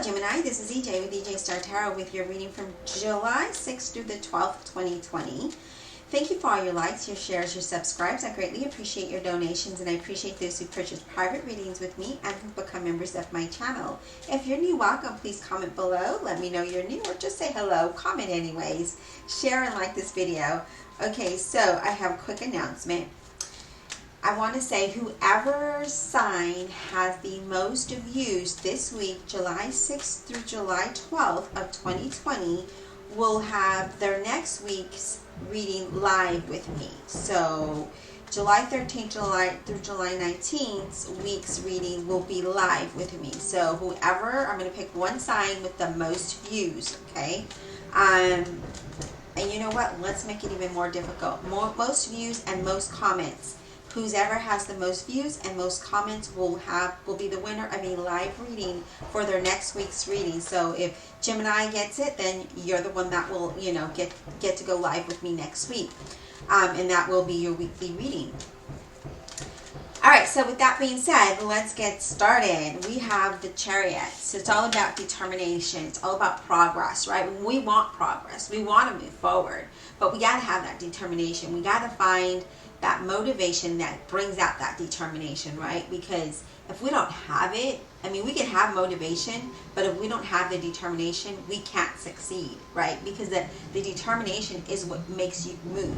Gemini, this is EJ with EJ Star Tarot with your reading from July 6th through the 12th, 2020. Thank you for all your likes, your shares, your subscribes. I greatly appreciate your donations, and I appreciate those who purchase private readings with me and who become members of my channel. If you're new, welcome. Please comment below. Let me know you're new, or just say hello. Comment anyways. Share and like this video. Okay, so I have a quick announcement. I want to say whoever sign has the most views this week, July 6th through July 12th of 2020, will have their next week's reading live with me. So July 13th through July 19th week's reading will be live with me. So whoever, I'm going to pick one sign with the most views, okay? And you know what? Let's make it even more difficult. Most views and most comments. Whoever has the most views and most comments will be the winner of a live reading for their next week's reading. So if Gemini gets it, then you're the one that will, get to go live with me next week. And that will be your weekly reading. All right, so with that being said, let's get started. We have the Chariot. So it's all about determination. It's all about progress, right? We want progress. We want to move forward, but we got to have that determination. We got to find that motivation that brings out that determination, right? Because if we don't have it, I mean, we can have motivation, but if we don't have the determination, we can't succeed, right? Because the determination is what makes you move.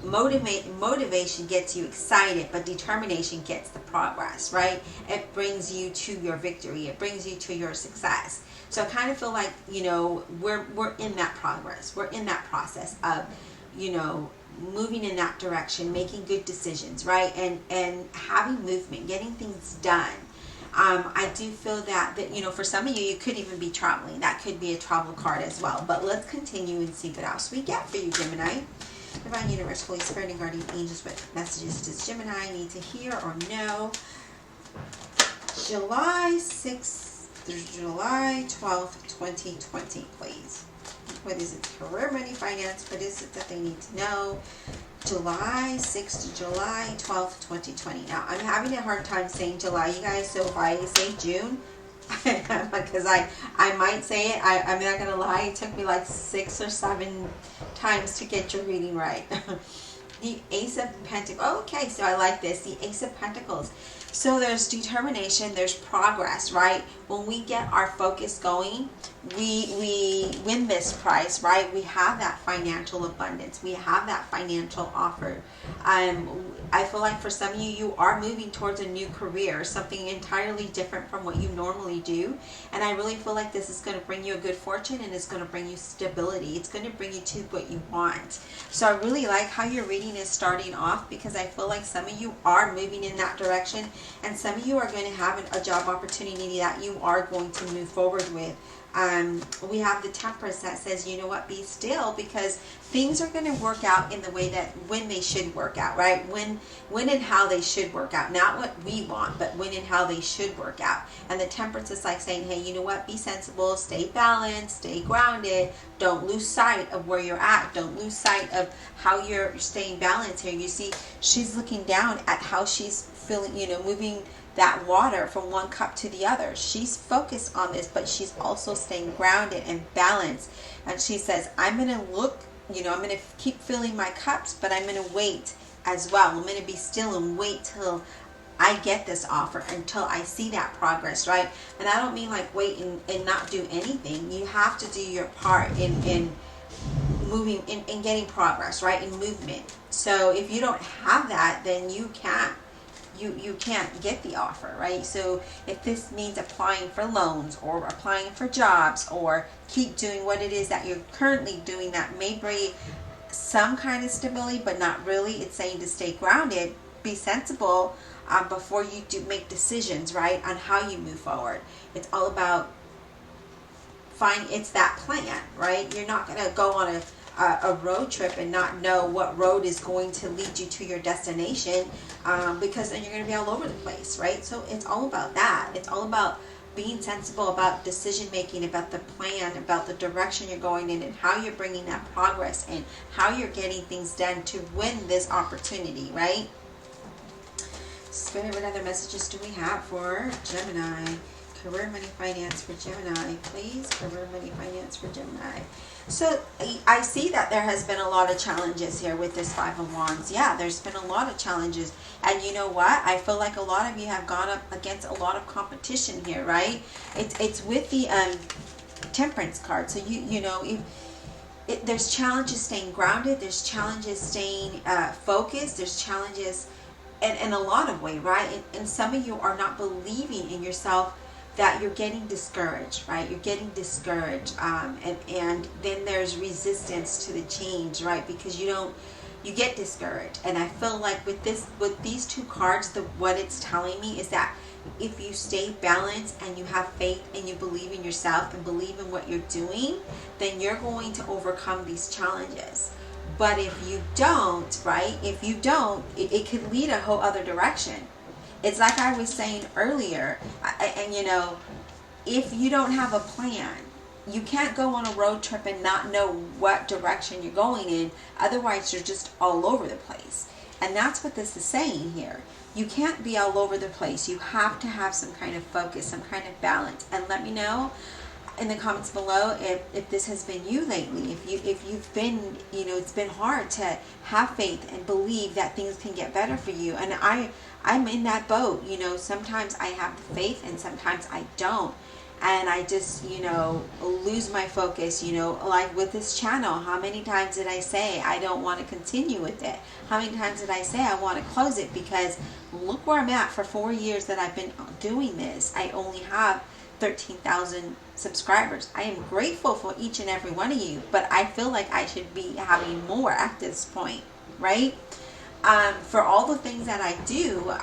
Motivation gets you excited, but determination gets the progress, right? It brings you to your victory. It brings you to your success. So I kind of feel like, we're in that progress. We're in that process of, moving in that direction, making good decisions, right? And having movement, getting things done. I do feel that, for some of you, you could even be traveling. That could be a travel card as well. But let's continue and see what else we get for you, Gemini. Divine Universe, Holy Spirit, and Guardian Angels, what messages does Gemini need to hear or know? July 6th through July 12th, 2020, please. What is it? Career, money, finance. What is it that they need to know? July 6th to July 12th, 2020. Now, I'm having a hard time saying July, you guys, so if I say June, because I might say it, I'm not going to lie, it took me like 6 or 7 times to get your reading right. The Ace of Pentacles. Okay, so I like this. The Ace of Pentacles. So there's determination, there's progress, right? When we get our focus going, we win this prize, right? We have that financial abundance. We have that financial offer. I feel like for some of you, you are moving towards a new career, something entirely different from what you normally do. And I really feel like this is going to bring you a good fortune, and it's going to bring you stability. It's going to bring you to what you want. So I really like how your reading is starting off, because I feel like some of you are moving in that direction, and some of you are going to have a job opportunity that you are going to move forward with. We have the Temperance that says, you know what, be still, because things are going to work out in the way that when they should work out, right? When and how they should work out. Not what we want, but when and how they should work out. And the Temperance is like saying, hey, you know what, be sensible, stay balanced, stay grounded. Don't lose sight of where you're at. Don't lose sight of how you're staying balanced here. You see, she's looking down at how she's feeling, moving that water from one cup to the other. She's focused on this, but she's also staying grounded and balanced. And she says, I'm going to look, I'm going to keep filling my cups, but I'm going to wait as well. I'm going to be still and wait till I get this offer, until I see that progress, right? And I don't mean like wait and not do anything. You have to do your part in moving, in getting progress, right? In movement. So if you don't have that, then you can't. You can't get the offer, right? So if this means applying for loans or applying for jobs, or keep doing what it is that you're currently doing that may bring some kind of stability, but not really. It's saying to stay grounded, be sensible before you do make decisions, right, on how you move forward. It's all about it's that plan, right? You're not going to go on a road trip and not know what road is going to lead you to your destination, because then you're going to be all over the place, right? So it's all about that. It's all about being sensible, about decision making, about the plan, about the direction you're going in, and how you're bringing that progress and how you're getting things done to win this opportunity, right? Spirit, what other messages do we have for Gemini? Career, money, finance for Gemini, please. Career, money, finance for Gemini. So I see that there has been a lot of challenges here with this Five of Wands. Yeah, there's been a lot of challenges. And you know what? I feel like a lot of you have gone up against a lot of competition here, right? It's with the Temperance card. So you know, there's challenges staying grounded. There's challenges staying focused. There's challenges in a lot of ways, right? And some of you are not believing in yourself, that you're getting discouraged, right? You're getting discouraged, and then there's resistance to the change, right? Because you get discouraged. And I feel like with these two cards, what it's telling me is that if you stay balanced and you have faith and you believe in yourself and believe in what you're doing, then you're going to overcome these challenges. But if you don't, right? If you don't, it could lead a whole other direction. It's like I was saying earlier, and you know, if you don't have a plan, you can't go on a road trip and not know what direction you're going in. Otherwise, you're just all over the place. And that's what this is saying here. You can't be all over the place. You have to have some kind of focus, some kind of balance. And let me know in the comments below if this has been you lately. If you've been, you know, it's been hard to have faith and believe that things can get better for you. And I'm in that boat. You know, sometimes I have the faith and sometimes I don't. And I just, you know, lose my focus, you know, like with this channel. How many times did I say I don't want to continue with it? How many times did I say I want to close it? Because look where I'm at. For 4 years that I've been doing this, I only have 13,000 subscribers. I am grateful for each and every one of you, but I feel like I should be having more at this point, right? For all the things that I do,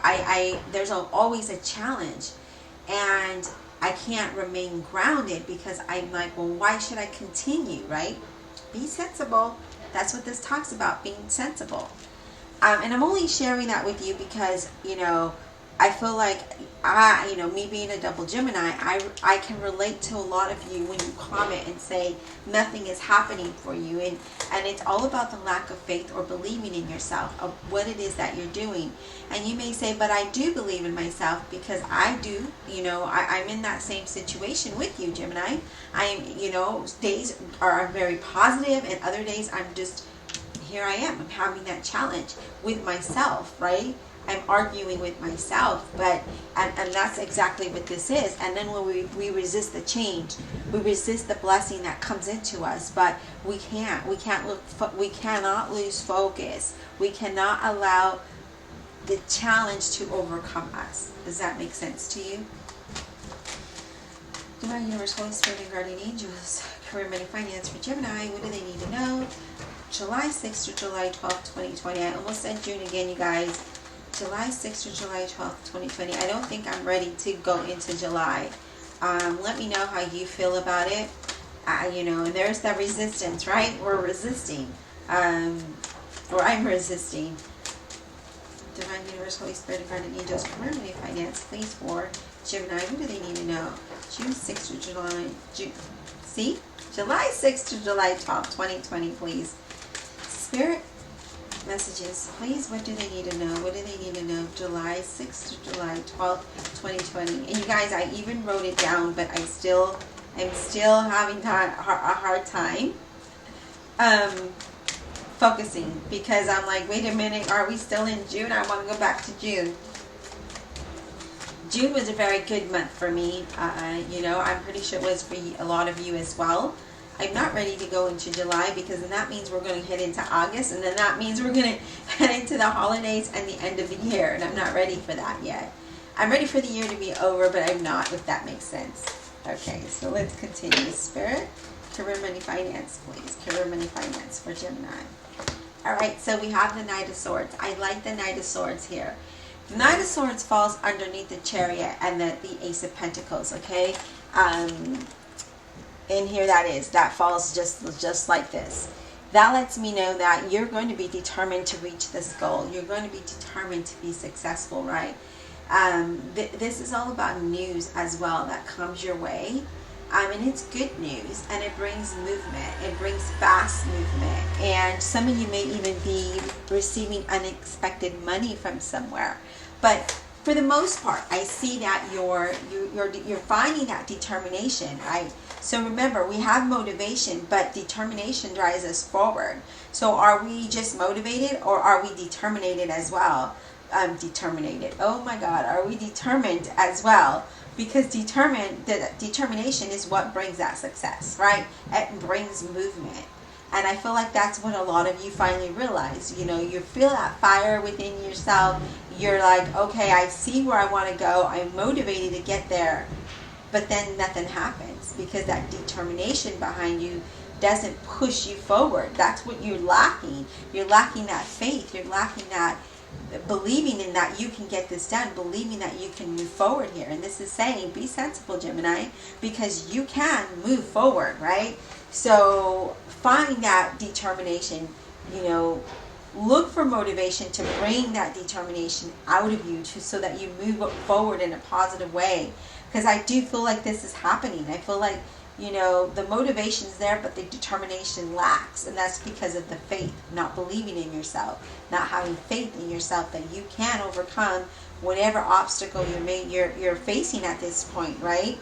there's always a challenge, and I can't remain grounded because I'm like, well, why should I continue, right? Be sensible. That's what this talks about, being sensible. And I'm only sharing that with you because, you know, I feel like you know, me being a double Gemini, I can relate to a lot of you when you comment and say nothing is happening for you. And it's all about the lack of faith or believing in yourself, of what it is that you're doing. And you may say, but I do believe in myself, because I do. You know, I'm in that same situation with you, Gemini. You know, days are very positive and other days I'm just, here I am. I'm having that challenge with myself, right? I'm arguing with myself, and that's exactly what this is. And then when we resist the change, we resist the blessing that comes into us, but we cannot lose focus. We cannot allow the challenge to overcome us. Does that make sense to you? Divine Universe, Holy Spirit, and Guardian Angels, career, money, finance for Gemini. What do they need to know? July 6th to July 12th, 2020. I almost said June again, you guys. July 6th to July 12th, 2020. I don't think I'm ready to go into July. Let me know how you feel about it. You know, and there's that resistance, right? We're resisting. Or I'm resisting. Divine Universe, Holy Spirit, and Guardian Angels, career, money, finance, please, for Gemini. What do they need to know? June 6th to July. See? July 6th to July 12th, 2020, please. Spirit, messages, please. What do they need to know? What do they need to know? July 6th to July 12th, 2020. And you guys, I even wrote it down, but I'm still having a hard time focusing, because I'm like, wait a minute, are we still in June? I want to go back to June. June was a very good month for me. You know, I'm pretty sure it was for a lot of you as well. I'm not ready to go into July, because then that means we're going to head into August, and then that means we're going to head into the holidays and the end of the year, and I'm not ready for that yet. I'm ready for the year to be over, but I'm not, if that makes sense. Okay, so let's continue. Spirit, career, money, finance, please. Career, money, finance for Gemini. All right, so we have the Knight of Swords. I like the Knight of Swords here. The Knight of Swords falls underneath the Chariot and the Ace of Pentacles, okay? In here that falls just like this. That lets me know that you're going to be determined to reach this goal. You're going to be determined to be successful, right? This is all about news as well that comes your way. And it's good news, and it brings movement. It brings fast movement. And some of you may even be receiving unexpected money from somewhere. But for the most part, I see that you're finding that determination. So remember, we have motivation, but determination drives us forward. So are we just motivated, or are we determined as well? Determined. Oh my God, are we determined as well? Because determination is what brings that success, right? It brings movement. And I feel like that's what a lot of you finally realize. You know, you feel that fire within yourself. You're like, okay, I see where I want to go. I'm motivated to get there. But then nothing happens because that determination behind you doesn't push you forward. That's what you're lacking. You're lacking that faith. You're lacking that believing in that you can get this done, believing that you can move forward here. And this is saying, be sensible, Gemini, because you can move forward, right? So find that determination, you know, look for motivation to bring that determination out of you so that you move forward in a positive way. Because I do feel like this is happening. I feel like, you know, the motivation's there, but the determination lacks. And that's because of the faith, not believing in yourself, not having faith in yourself that you can overcome whatever obstacle you're facing at this point, right?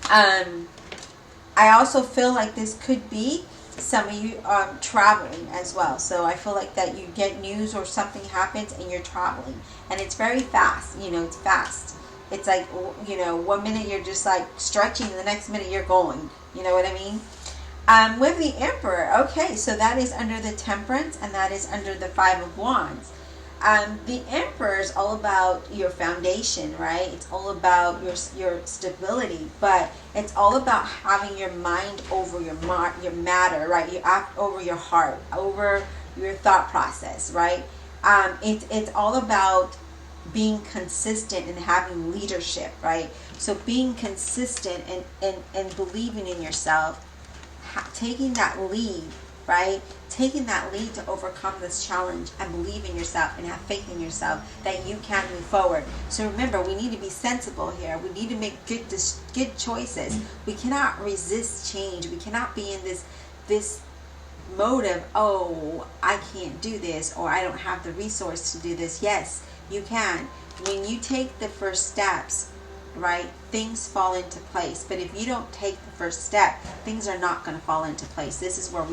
I also feel like this could be some of you traveling as well. So I feel like that you get news or something happens and you're traveling. And it's very fast, you know, it's fast. It's like, you know, 1 minute you're just like stretching, the next minute you're going. You know what I mean? With the Emperor, okay, so that is under the Temperance and that is under the Five of Wands. The Emperor is all about your foundation, right? It's all about your stability, but it's all about having your mind over your matter, right? You act over your heart, over your thought process, right? It's all about being consistent and having leadership, right? So being consistent and believing in yourself, taking that lead, right? Taking that lead to overcome this challenge and believe in yourself and have faith in yourself that you can move forward. So remember, we need to be sensible here. We need to make good choices. We cannot resist change. We cannot be in this mode of, oh, I can't do this, or I don't have the resource to do this. Yes, you can. When you take the first steps, right, things fall into place. But if you don't take the first step, things are not going to fall into place. This is where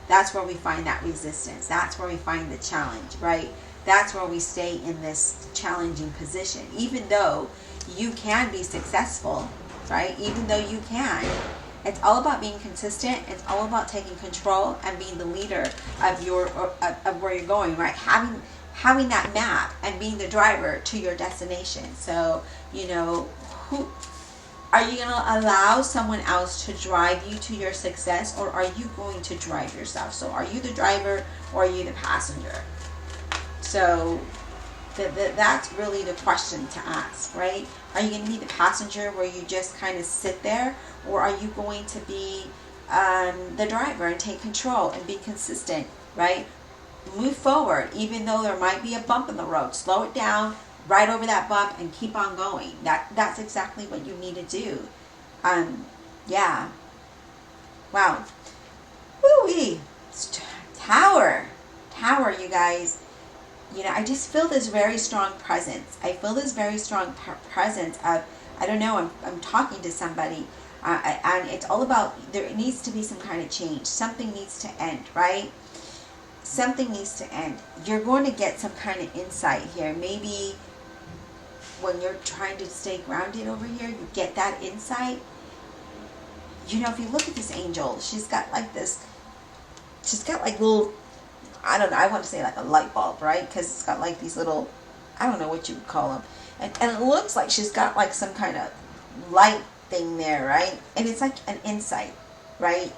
that's where we find that resistance. That's where we find the challenge, right? That's where we stay in this challenging position. Even though you can be successful, right? Even though you can. It's all about being consistent. It's all about taking control and being the leader of where you're going, right? Having that map and being the driver to your destination. So, you know, are you going to allow someone else to drive you to your success, or are you going to drive yourself? So are you the driver or are you the passenger? So that's really the question to ask, right? Are you going to be the passenger where you just kind of sit there, or are you going to be the driver and take control and be consistent, right? Move forward, even though there might be a bump in the road. Slow it down, right over that bump, and keep on going. That's exactly what you need to do. Yeah. Wow. Woo-wee. Tower, you guys. You know, I just feel this very strong presence. I feel this very strong presence of, I don't know, I'm talking to somebody. And it's all about, there needs to be some kind of change. Something needs to end, right? Something needs to end. You're going to get some kind of insight here. Maybe when you're trying to stay grounded over here, you get that insight. You know, if you look at this angel, she's got like little, I don't know, I want to say like a light bulb, right? Because it's got like these little, I don't know what you would call them. And it looks like she's got like some kind of light thing there, right? And it's like an insight, right?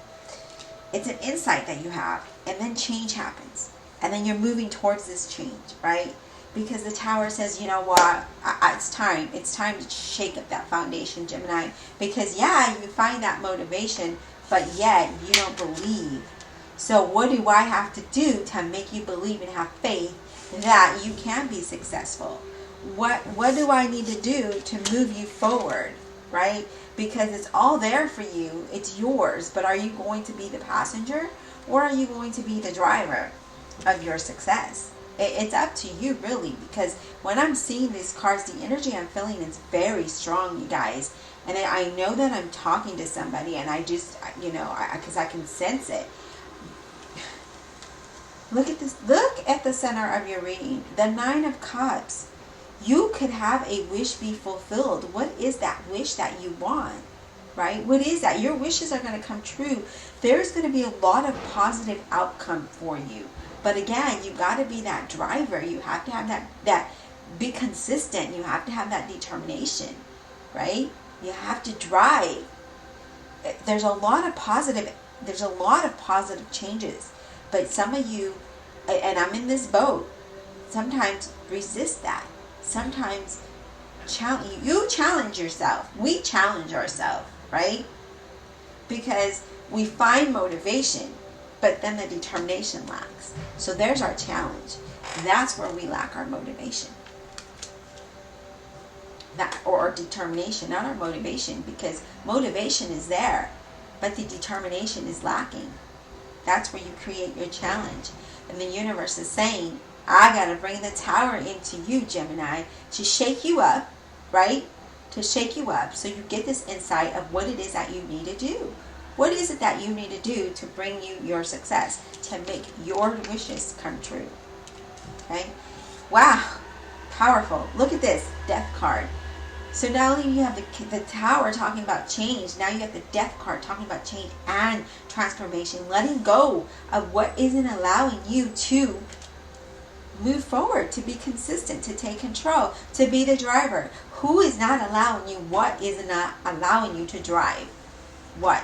It's an insight that you have. And then change happens. And then you're moving towards this change, right? Because the Tower says, you know what, it's time. It's time to shake up that foundation, Gemini. Because, yeah, you find that motivation, but yet you don't believe. So what do I have to do to make you believe and have faith that you can be successful? What do I need to do to move you forward, right? Because it's all there for you. It's yours. But are you going to be the passenger? Or are you going to be the driver of your success? It's up to you, really, because when I'm seeing these cards, the energy I'm feeling is very strong, you guys. And I know that I'm talking to somebody, and I just, because I can sense it. Look at this. Look at the center of your reading. The Nine of Cups. You could have a wish be fulfilled. What is that wish that you want? Right? What is that? Your wishes are going to come true. There's going to be a lot of positive outcome for you. But again, you got to be that driver. You have to have that be consistent. You have to have that determination, right? You have to drive. There's a lot of positive changes. But some of you, and I'm in this boat, sometimes resist that. Sometimes you challenge yourself. We challenge ourselves, right? Because we find motivation, but then the determination lacks. So there's our challenge. That's where we lack our motivation. Or determination, not our motivation, because motivation is there, but the determination is lacking. That's where you create your challenge. And the universe is saying, I got to bring the Tower into you, Gemini, to shake you up, right? To shake you up so you get this insight of what it is that you need to do. What is it that you need to do to bring you your success, to make your wishes come true? Okay? Wow. Powerful. Look at this Death card. So not only you have the Tower talking about change, now you have the Death card talking about change and transformation, letting go of what isn't allowing you to move forward, to be consistent, to take control, to be the driver. Who is not allowing you? What is not allowing you to drive? What?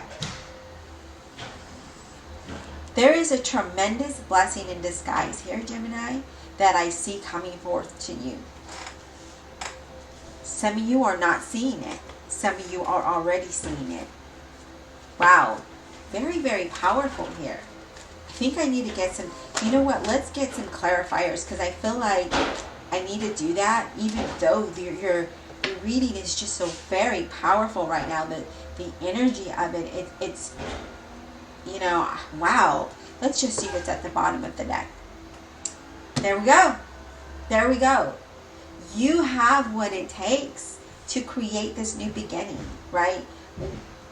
There is a tremendous blessing in disguise here, Gemini, that I see coming forth to you. Some of you are not seeing it. Some of you are already seeing it. Wow. Very, very powerful here. I think I need to get some, you know what, let's get some clarifiers, because I feel like I need to do that, even though your reading is just so very powerful right now. The energy of it, it's, wow. Let's just see what's at the bottom of the deck. There we go. There we go. You have what it takes to create this new beginning, right?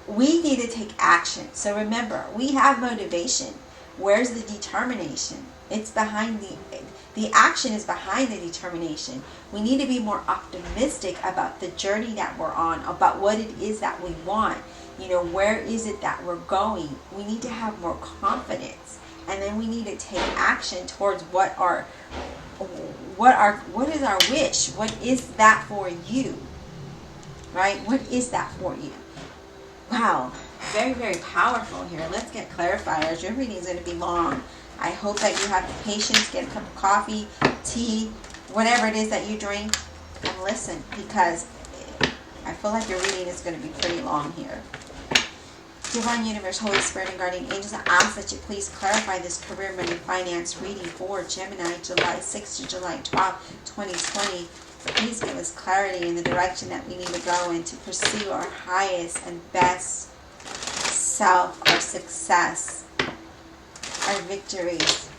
We need to take action. So remember, we have motivation. Where's the determination? It's behind the action is behind the determination. We need to be more optimistic about the journey that we're on, about what it is that we want. Where is it that we're going? We need to have more confidence. And then we need to take action towards what is our wish? What is that for you? Right? What is that for you? Wow. Very, very powerful here. Let's get clarifiers. Your reading is going to be long. I hope that you have the patience, get a cup of coffee, tea, whatever it is that you drink, and listen, because I feel like your reading is going to be pretty long here. Divine Universe, Holy Spirit, and Guardian Angels, I ask that you please clarify this career, money, finance reading for Gemini, July 6th to July 12th, 2020. Please give us clarity in the direction that we need to go in to pursue our highest and best self, our success, our victories.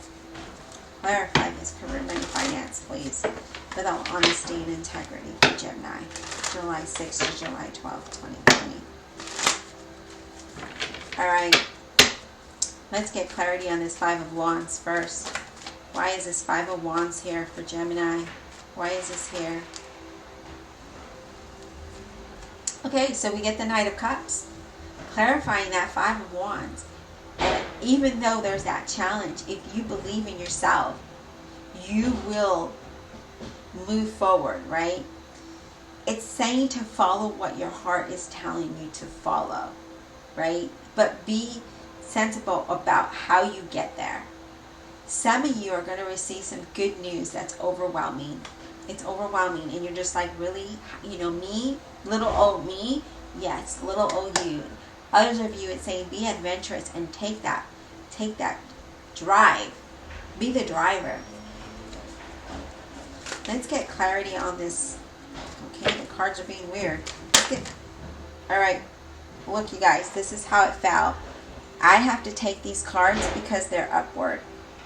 Clarify this career, money, finance, please, with all honesty and integrity for Gemini, July 6th to July 12th, 2020. Alright, let's get clarity on this Five of Wands first. Why is this Five of Wands here for Gemini? Why is this here? Okay, so we get the Knight of Cups. Clarifying that Five of Wands. And even though there's that challenge, if you believe in yourself, you will move forward, right? It's saying to follow what your heart is telling you to follow, right? But be sensible about how you get there. Some of you are going to receive some good news that's overwhelming. It's overwhelming, and you're just like, really? Me? Little old me? Yes, little old you. Others of you, it's saying be adventurous and take that drive. Be the driver. Let's get clarity on this. Okay, the cards are being weird. Alright. Look, you guys, this is how it fell. I have to take these cards because they're upward.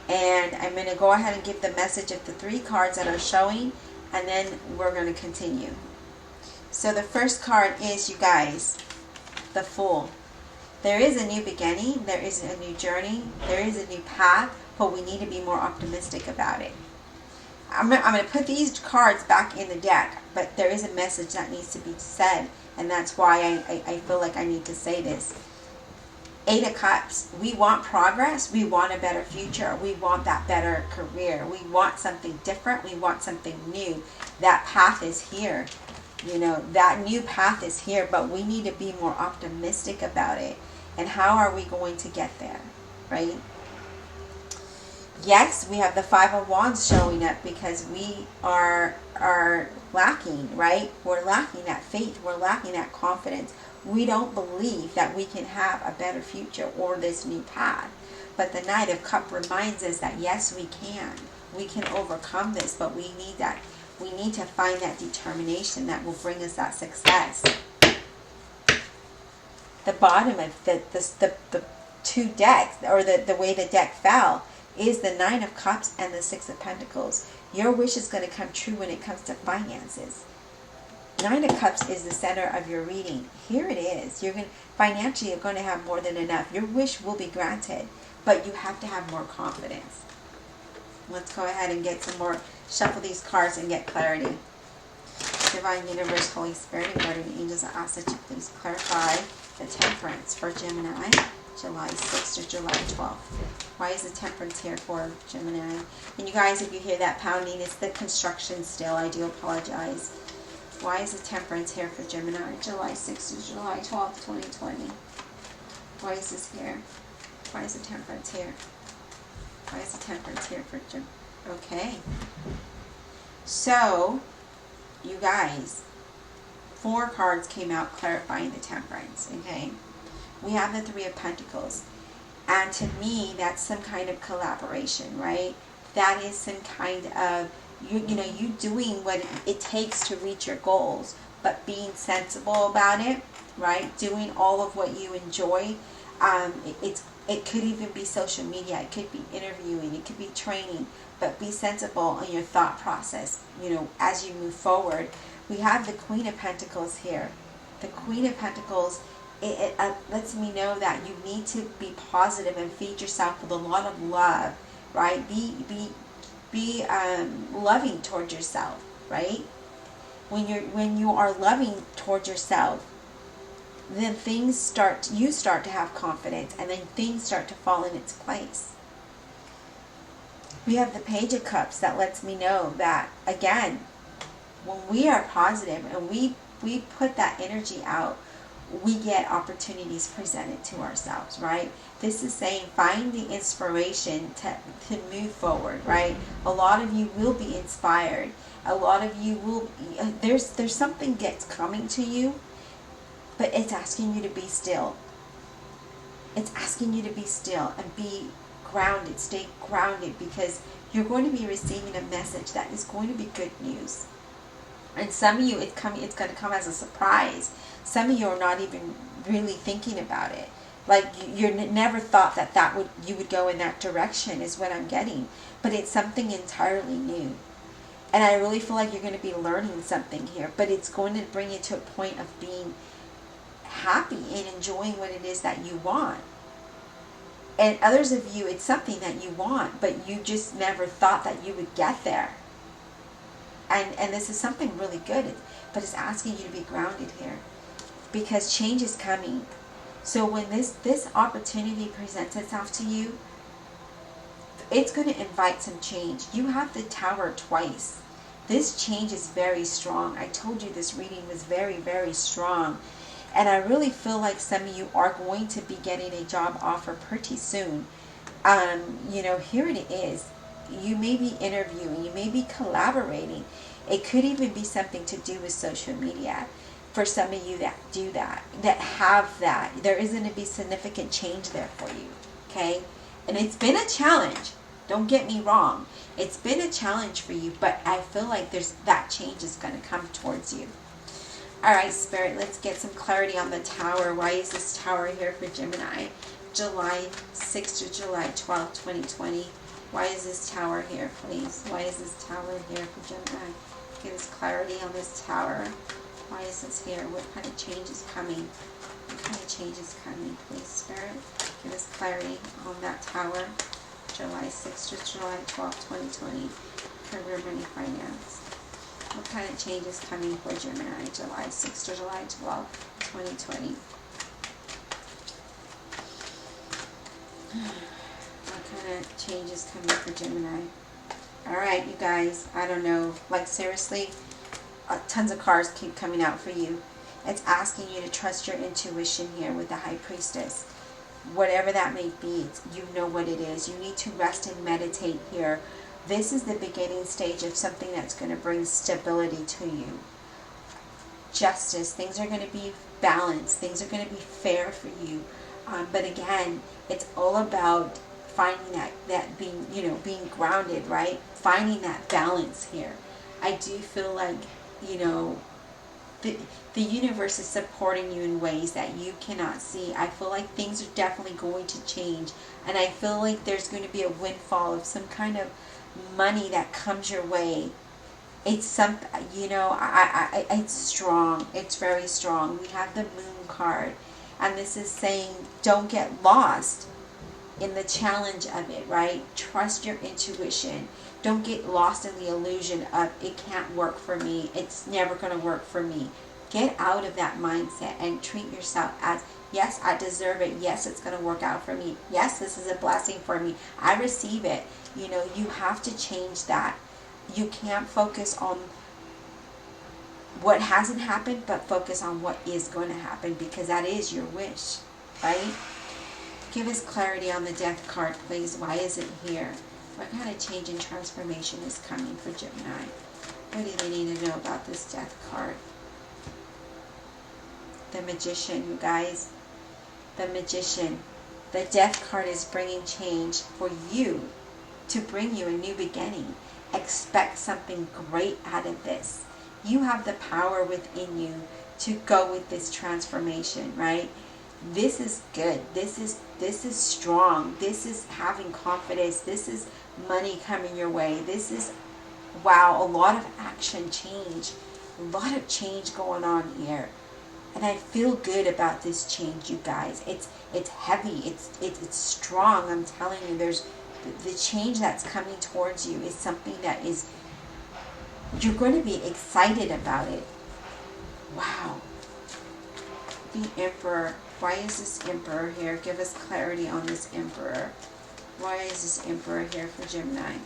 And I'm going to go ahead and give the message of the 3 cards that are showing, and then we're going to continue. So the first card is, you guys, the Fool. There is a new beginning, there is a new journey, there is a new path, but we need to be more optimistic about it. I'm going to put these cards back in the deck, but there is a message that needs to be said, and that's why I feel like I need to say this. 8 of Cups. We want progress. We want a better future. We want that better career. We want something different. We want something new. That path is here. You know, that new path is here, but we need to be more optimistic about it. And how are we going to get there, right? Yes, we have the 5 of Wands showing up because we are lacking, right? We're lacking that faith. We're lacking that confidence. We don't believe that we can have a better future or this new path. But the Knight of Cups reminds us that yes, we can. We can overcome this, but we need that. We need to find that determination that will bring us that success. The bottom of the 2 decks, or the way the deck fell, is the 9 of Cups and the 6 of Pentacles. Your wish is going to come true when it comes to finances. 9 of Cups is the center of your reading. Here it is. Financially, you're going to have more than enough. Your wish will be granted, but you have to have more confidence. Let's go ahead and get some more, shuffle these cards and get clarity. Divine Universe, Holy Spirit, and Guardian Angels, I ask that you please clarify the Temperance for Gemini, July 6th to July 12th. Why is the Temperance here for Gemini? And you guys, if you hear that pounding, it's the construction still. I do apologize. Why is the Temperance here for Gemini, July 6th to July 12th, 2020? Why is this here? Why is the Temperance here? Why is the Temperance here for Gemini? Okay. So, you guys, 4 cards came out clarifying the Temperance, okay? We have the 3 of Pentacles. And to me, that's some kind of collaboration, right? That is some kind of, you doing what it takes to reach your goals, but being sensible about it, right? Doing all of what you enjoy. It could even be social media. It could be interviewing. It could be training. But be sensible in your thought process, as you move forward. We have the Queen of Pentacles here. The Queen of Pentacles, it lets me know that you need to be positive and feed yourself with a lot of love, right? Be loving towards yourself, right? When you are loving towards yourself, then you start to have confidence, and then things start to fall in its place. We have the Page of Cups that lets me know that, again, when we are positive and we put that energy out, we get opportunities presented to ourselves, right? This is saying find the inspiration to move forward, right? A lot of you will be inspired. A lot of you will, there's something that's coming to you, but it's asking you to be still. It's asking you to be still and be grounded, stay grounded, because you're going to be receiving a message that is going to be good news. And some of you, it's going to come as a surprise. Some of you are not even really thinking about it. Like you never thought that you would go in that direction, is what I'm getting. But it's something entirely new. And I really feel like you're going to be learning something here. But it's going to bring you to a point of being happy and enjoying what it is that you want. And others of you, it's something that you want, but you just never thought that you would get there. And this is something really good, but it's asking you to be grounded here, because change is coming. So when this opportunity presents itself to you, it's going to invite some change. You have the Tower twice. This change is very strong. I told you this reading was very, very strong. And I really feel like some of you are going to be getting a job offer pretty soon. Here it is. You may be interviewing. You may be collaborating. It could even be something to do with social media. For some of you that do that have that, there is going to be significant change there for you. Okay? And it's been a challenge. Don't get me wrong. It's been a challenge for you, but I feel like that change is going to come towards you. Alright, Spirit, let's get some clarity on the Tower. Why is this Tower here for Gemini? July 6th to July 12th, 2020. Why is this tower here, please? Why is this tower here for Gemini? Give us clarity on this tower. Why is this here? What kind of change is coming? What kind of change is coming, please, Spirit? Give us clarity on that tower. July 6th to July 12th, 2020. Career, money, finance. What kind of change is coming for Gemini? July 6th to July 12th, 2020. What kind of change is coming for Gemini? Alright, you guys. I don't know. Like, seriously, tons of cards keep coming out for you. It's asking you to trust your intuition here with the High Priestess. Whatever that may be, you know what it is. You need to rest and meditate here. This is the beginning stage of something that's going to bring stability to you. Justice. Things are going to be balanced. Things are going to be fair for you. But again, it's all about finding that being, being grounded, right? Finding that balance here. I do feel like, the universe is supporting you in ways that you cannot see. I feel like things are definitely going to change. And I feel like there's going to be a windfall of some kind of money that comes your way. It's it's strong. It's very strong. We have the Moon card. And this is saying don't get lost in the challenge of it, right? Trust your intuition. Don't get lost in the illusion of it can't work for me. It's never going to work for me. Get out of that mindset and treat yourself as, yes, I deserve it. Yes, it's going to work out for me. Yes, this is a blessing for me. I receive it. You have to change that. You can't focus on what hasn't happened, but focus on what is going to happen, because that is your wish, right? Give us clarity on the Death card, please. Why is it here? What kind of change and transformation is coming for Gemini? What do they need to know about this Death card? The Magician, you guys. The Magician. The Death card is bringing change for you, to bring you a new beginning. Expect something great out of this. You have the power within you to go with this transformation, right? This is good. This is strong. This is having confidence. This is money coming your way. This is, wow, a lot of action, change. A lot of change going on here. And I feel good about this change, you guys. It's heavy. It's strong. I'm telling you, there's the change that's coming towards you is something that is, you're going to be excited about it. Wow. The Emperor. Why is this Emperor here? Give us clarity on this Emperor. Why is this Emperor here for Gemini?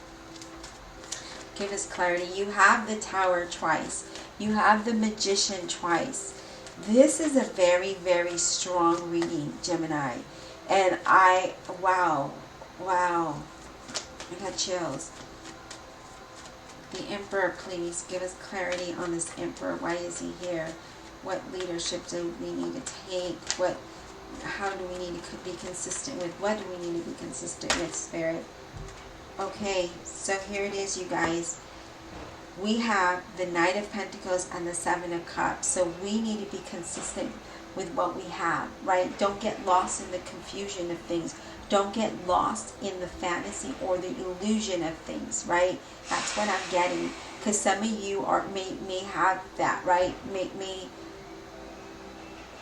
Give us clarity. You have the Tower twice. You have the Magician twice. This is a very, very strong reading, Gemini. And wow. I got chills. The Emperor, please give us clarity on this Emperor. Why is he here? What leadership do we need to take? How do we need to be consistent with? What do we need to be consistent with, Spirit? Okay, so here it is, you guys. We have the Knight of Pentacles and the Seven of Cups. So we need to be consistent with what we have, right? Don't get lost in the confusion of things. Don't get lost in the fantasy or the illusion of things, right? That's what I'm getting. Because some of you may have that, right?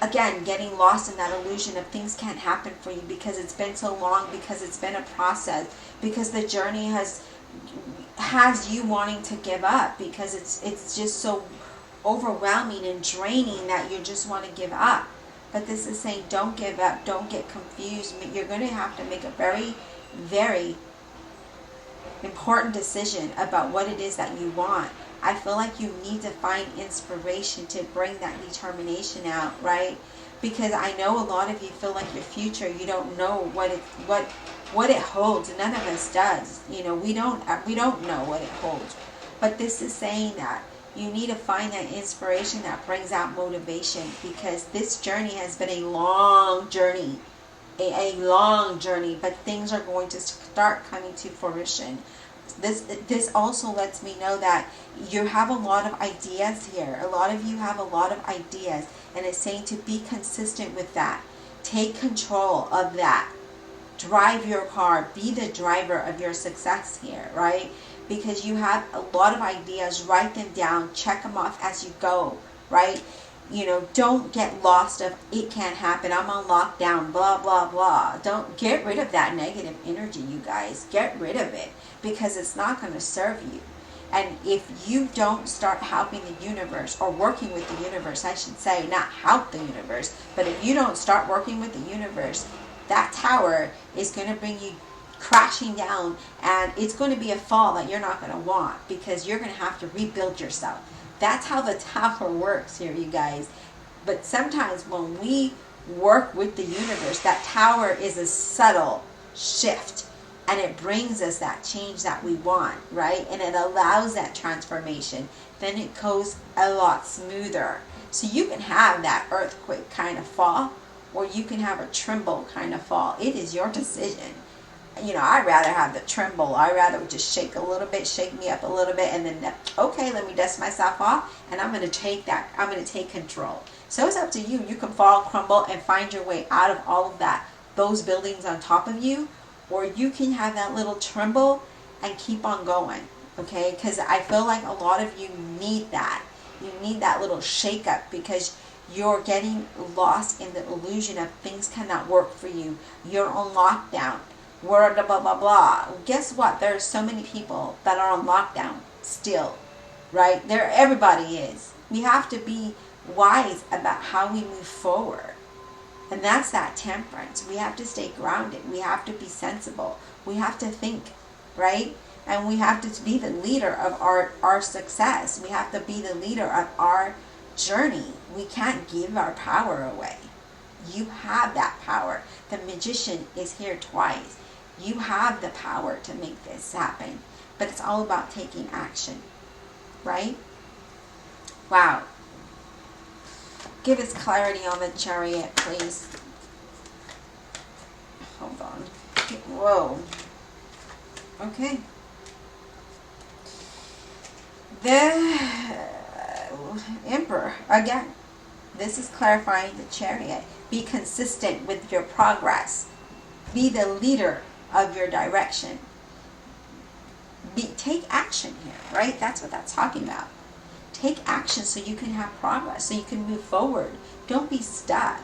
Again, getting lost in that illusion of things can't happen for you because it's been so long, because it's been a process, because the journey has you wanting to give up, because it's just so overwhelming and draining that you just want to give up. But this is saying don't give up, don't get confused. You're going to have to make a very, very important decision about what it is that you want. I feel like you need to find inspiration to bring that determination out, right? Because I know a lot of you feel like your future, you don't know what it holds. None of us does. We don't know what it holds. But this is saying that you need to find that inspiration that brings out motivation, because this journey has been a long journey. A long journey, but things are going to start coming to fruition. This also lets me know that you have a lot of ideas here. A lot of you have a lot of ideas, and it's saying to be consistent with that. Take control of that. drive your car, be the driver of your success here, right? Because you have a lot of ideas, write them down, check them off as you go, right? You know, don't get lost of it can't happen, I'm on lockdown, blah, blah, blah. Don't get rid of that negative energy, you guys. Get rid of it, because it's not going to serve you. And if you don't start helping the universe, or working with the universe, I should say, not help the universe, but if you don't start working with the universe, that tower is going to bring you crashing down, and it's going to be a fall that you're not going to want, because you're going to have to rebuild yourself. That's how the tower works here, you guys. But sometimes when we work with the universe, that tower is a subtle shift, and it brings us that change that we want, right? And it allows that transformation. Then it goes a lot smoother. So you can have that earthquake kind of fall, or you can have a tremble kind of fall. It is your decision. You know, I'd rather have the tremble. I'd rather just shake a little bit, shake me up a little bit, and then, okay, let me dust myself off, and I'm going to take that. I'm going to take control. So it's up to you. You can fall, crumble, and find your way out of all of that, those buildings on top of you, or you can have that little tremble and keep on going, okay? Because I feel like a lot of you need that. You need that little shake up, because you're getting lost in the illusion of things cannot work for you. You're on lockdown. Word blah blah blah. Guess what? There's so many people that are on lockdown still, right? There, everybody is. We have to be wise about how we move forward, and that's that temperance. We have to stay grounded. We have to be sensible. We have to think, right? And we have to be the leader of our success. We have to be the leader of our journey. We can't give our power away. You have that power. The magician is here twice. You have the power to make this happen, but it's all about taking action, right? Wow. Give us clarity on the Chariot, please. Hold on. Whoa. Okay. The Emperor, again, this is clarifying the Chariot. Be consistent with your progress. Be the leader of your direction. Take action here, right? That's what that's talking about. Take action so you can have progress, so you can move forward. Don't be stuck.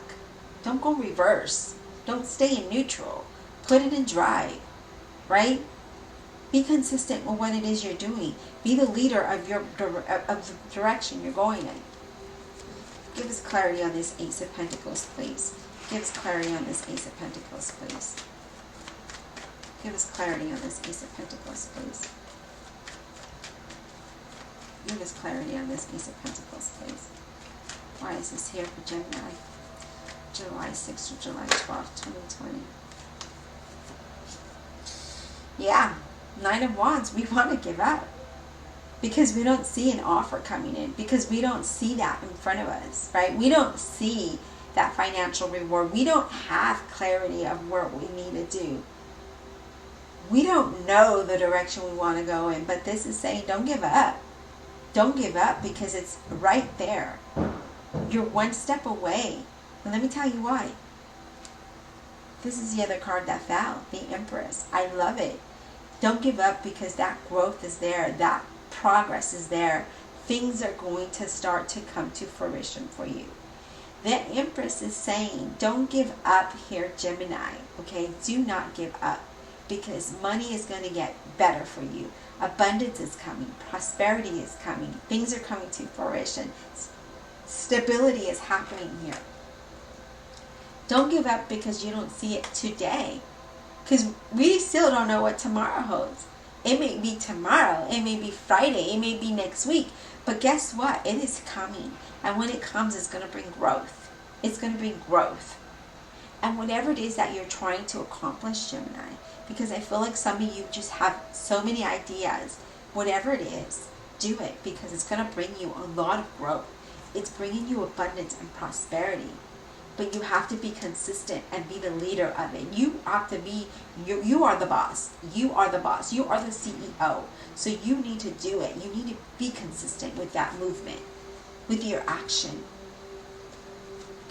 Don't go reverse. Don't stay in neutral. Put it in drive, right? Be consistent with what it is you're doing. Be the leader of the direction you're going in. Give us clarity on this Ace of Pentacles, please. Give us clarity on this Ace of Pentacles, please. Give us clarity on this Ace of Pentacles, please. Give us clarity on this Ace of Pentacles, please. Why is this here for Gemini? July 6th to July 12th, 2020. Yeah, Nine of Wands. We want to give up, because we don't see an offer coming in, because we don't see that in front of us, right? We don't see that financial reward. We don't have clarity of what we need to do. We don't know the direction we want to go in, but this is saying don't give up. Don't give up, because it's right there. You're one step away. And let me tell you why. This is the other card that fell, the Empress. I love it. Don't give up, because that growth is there. That progress is there. Things are going to start to come to fruition for you. The Empress is saying, don't give up here, Gemini. Okay? Do not give up, because money is going to get better for you. Abundance is coming. Prosperity is coming. Things are coming to fruition. Stability is happening here. Don't give up because you don't see it today. Because we still don't know what tomorrow holds. It may be tomorrow. It may be Friday. It may be next week. But guess what? It is coming. And when it comes, it's going to bring growth. It's going to bring growth. And whatever it is that you're trying to accomplish, Gemini, because I feel like some of you just have so many ideas. Whatever it is, do it, because it's going to bring you a lot of growth. It's bringing you abundance and prosperity. But you have to be consistent and be the leader of it. You have to be, you are the boss. You are the boss. You are the CEO. So you need to do it. You need to be consistent with that movement, with your action.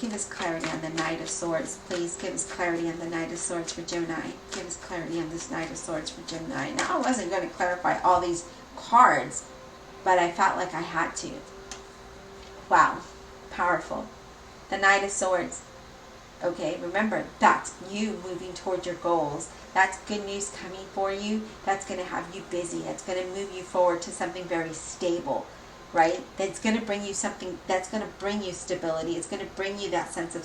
Give us clarity on the Knight of Swords, please. Give us clarity on the Knight of Swords for Gemini. Give us clarity on this Knight of Swords for Gemini. Now, I wasn't going to clarify all these cards, but I felt like I had to. Wow. Powerful. The Knight of Swords. Okay, remember, that's you moving toward your goals. That's good news coming for you. That's going to have you busy. That's going to move you forward to something very stable, right? That's going to bring you something, that's going to bring you stability. It's going to bring you that sense of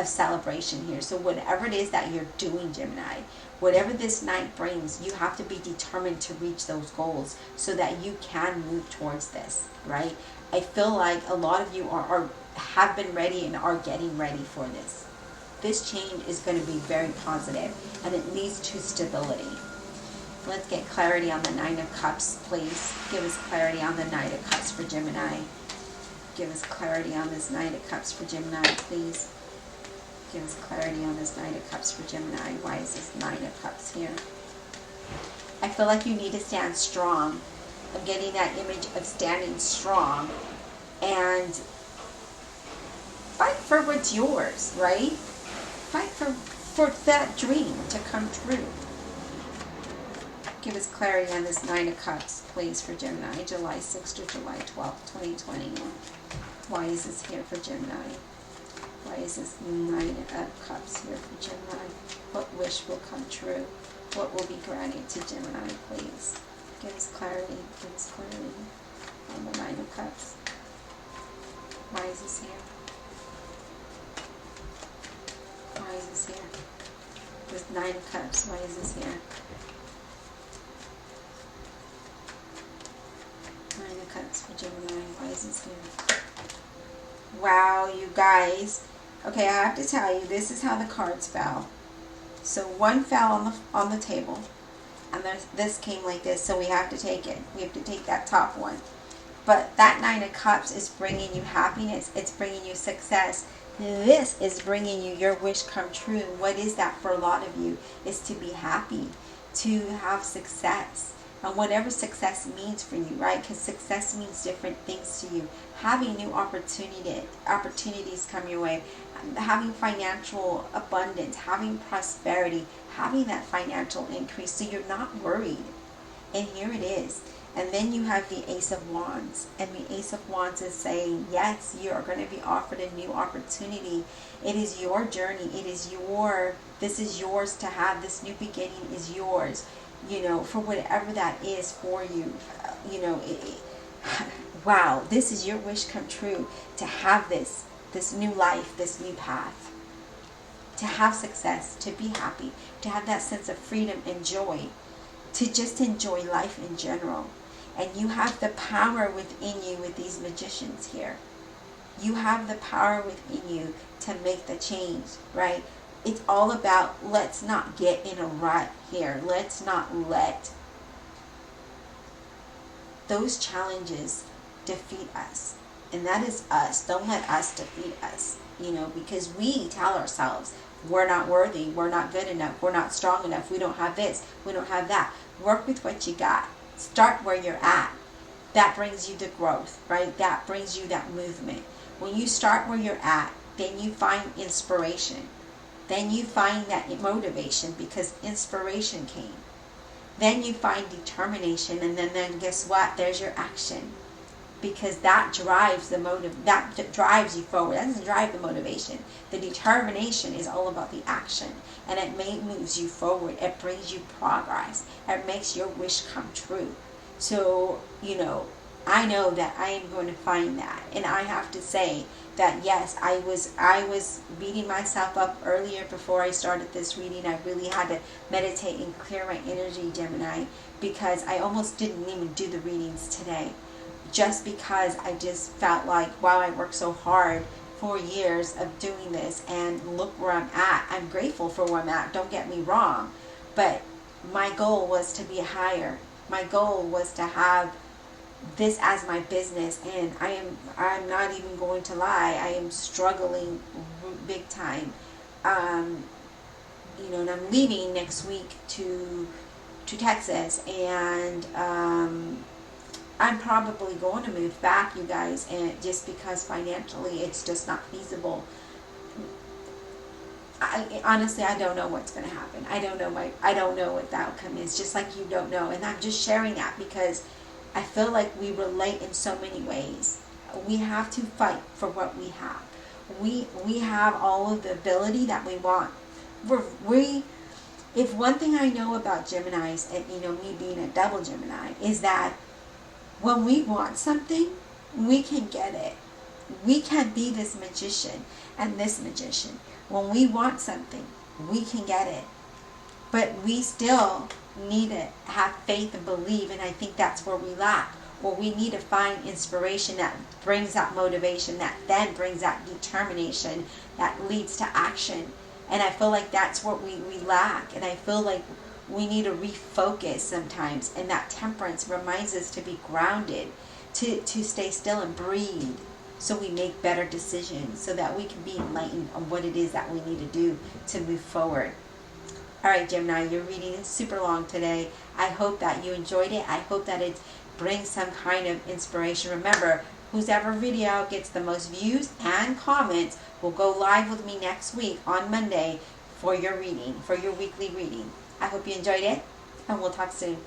celebration here. So whatever it is that you're doing, Gemini, whatever this night brings, you have to be determined to reach those goals so that you can move towards this, right? I feel like a lot of you have been ready and are getting ready for this. This change is going to be very positive, and it leads to stability. Let's get clarity on the Nine of Cups, please. Give us clarity on the Knight of Cups for Gemini. Give us clarity on this Knight of Cups for Gemini, please. Give us clarity on this Knight of Cups for Gemini. Why is this Nine of Cups here? I feel like you need to stand strong. I'm getting that image of standing strong and fight for what's yours, right? Fight for that dream to come true. Give us clarity on this Nine of Cups, please, for Gemini, July 6th to July 12th, 2021. Why is this here for Gemini? Why is this Nine of Cups here for Gemini? What wish will come true? What will be granted to Gemini, please? Give us clarity. Give us clarity on the Nine of Cups. Why is this here? Why is this here? This Nine of Cups, why is this here? Nine of Cups for Gemini, why is this here? Wow, you guys. Okay, I have to tell you, this is how the cards fell. So one fell on the table, and this came like this, so we have to take it. We have to take that top one. But that Nine of Cups is bringing you happiness. It's bringing you success. This is bringing you your wish come true. What is that for a lot of you? Is to be happy, to have success. And whatever success means for you, right? Because success means different things to you. Having new opportunities come your way. Having financial abundance. Having prosperity. Having that financial increase. So you're not worried. And here it is. And then you have the Ace of Wands. And the Ace of Wands is saying, yes, you are going to be offered a new opportunity. It is your journey. This is yours to have. This new beginning is yours. You know, for whatever that is for you. You know, wow, this is your wish come true. To have this new life, this new path. To have success, to be happy. To have that sense of freedom and joy. To just enjoy life in general. And you have the power within you with these magicians here. You have the power within you to make the change, right? It's all about, let's not get in a rut here. Let's not let those challenges defeat us. And that is us. Don't let us defeat us, you know, because we tell ourselves, we're not worthy, we're not good enough, we're not strong enough, we don't have this, we don't have that. Work with what you got. Start where you're at. That brings you the growth, right? That brings you that movement. When you start where you're at, then you find inspiration. Then you find that motivation because inspiration came. Then you find determination, and then guess what? There's your action. Because that drives the motive, that drives you forward. That doesn't drive the motivation. The determination is all about the action. And it moves you forward. It brings you progress. It makes your wish come true. So, you know, I know that I am going to find that. And I have to say that, yes, I was beating myself up earlier before I started this reading. I really had to meditate and clear my energy, Gemini, because I almost didn't even do the readings today. Just because I just felt like, wow, I worked so hard 4 years of doing this, and look where I'm at. I'm grateful for where I'm at, don't get me wrong, but my goal was to be higher. My goal was to have this as my business, and I'm not even going to lie, I am struggling big time. You know, and I'm leaving next week to Texas, and I'm probably going to move back, you guys, and just because financially it's just not feasible. Honestly, I don't know what's going to happen. I don't know what the outcome is, just like you don't know. And I'm just sharing that because I feel like we relate in so many ways. We have to fight for what we have. We have all of the ability that we want. If one thing I know about Geminis, and me being a double Gemini, is that when we want something, we can get it. We can be this magician and this magician. When we want something, we can get it. But we still need to have faith and believe, and I think that's where we lack. Where we need to find inspiration that brings that motivation, that then brings that determination, that leads to action. And I feel like that's what we lack. And I feel like we need to refocus sometimes. And that temperance reminds us to be grounded, to stay still and breathe, so we make better decisions, so that we can be enlightened on what it is that we need to do to move forward. All right, Gemini, your reading is super long today. I hope that you enjoyed it. I hope that it brings some kind of inspiration. Remember, whoever video gets the most views and comments will go live with me next week on Monday for your reading, for your weekly reading. I hope you enjoyed it, and we'll talk soon.